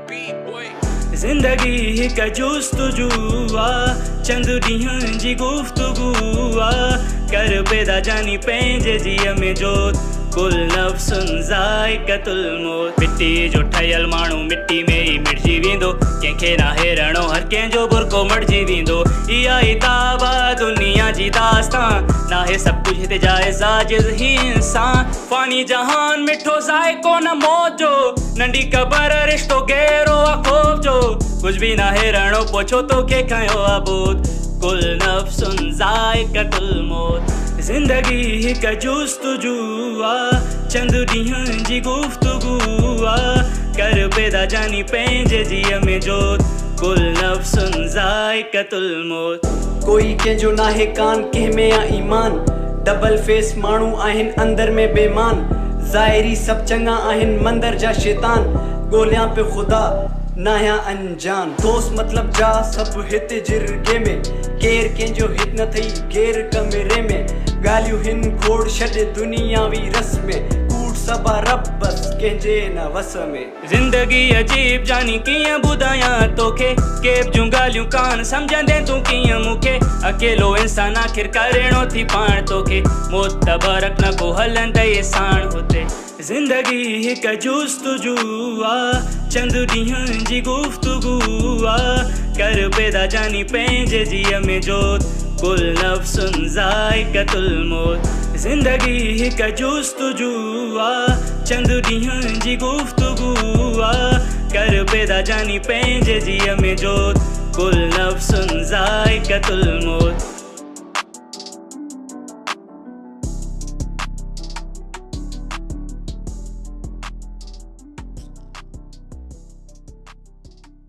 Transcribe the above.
जिंदगी हिक जुस्तजू चंद ॾींहं जी गुफ्तगू कर पैदा जानी पंहिंजे जीअ में जोत कुल नफ्सुन ज़ाइक़तुल मौत। मिट्टी जो ठहियल माण्हू मिट्टी में ई मिटजी वेंदो, कंहिंखे ना हेरणो हर कंहिंजो बुरको मटिजी वेंदो। इहा ई ताबा दुनिया जी दास्तान, नाहे सभु कुझु हिते जाइज़ आजिज़ ही इंसान। फ़ानी जहान मिठो ज़ाइक़ो न मौत जो, नंढी क़बर रिश्तो गहरो आ ख़ौफ़ जो। कुझु बि ना हेरणो पोइ छो तोखे खंयो आ बोध, कुल नफ्सुन ज़ाइक़तुल मौत। जिंदगी हिक जुस्तजू चंद ॾींहं जी गुफ्तगू कर पैदा जानी पंहिंजे जीअ में जोत कुल नफ्सुन ज़ाइक़तुल मौत। कोई कंहिंजो नाहे कान कंहिं में आ ईमान, डबल फेस माण्हू आहिनि अंदर में बेमान। ज़ाहिरी सभु चङा आहिनि मंदर जा शैतान, ॻोल्हियां पे ख़ुदा नाया अनजान। दोस्त मतलब जा सभु हिते जिरगे में, केर कंहिंजो हित न थई गैर कमरे में। ॻाल्हियूं हिन खोड़ छॾे दुनियावी रस में, कूड़ सबा रब बस कंहिंजे न वस में। ज़िंदगी अजीब जानी कीअं ॿुधायां तोखे, केब जूं ॻाल्हियूं कान सम्झंदे तूं कीअं मूंखे। अकेलो इंसान आख़िर करणो थी पाण तोखे, मोतबरक न को हलंदे साण हुते। जिंदगी हिक जुस्तजू चंद ॾींहं जी गुफ्तगू कर पैदा जानी पंहिंजे जीअ में जोत कुल नफ्सुन ज़ाइक़तुल मौत। जिंदगी हिक जुस्तजू चंद ॾींहं जी गुफ्तगू कर पैदा जानी पंहिंजे जीअ में जोत कुल नफ्सुन ज़ाइक़तुल मौत।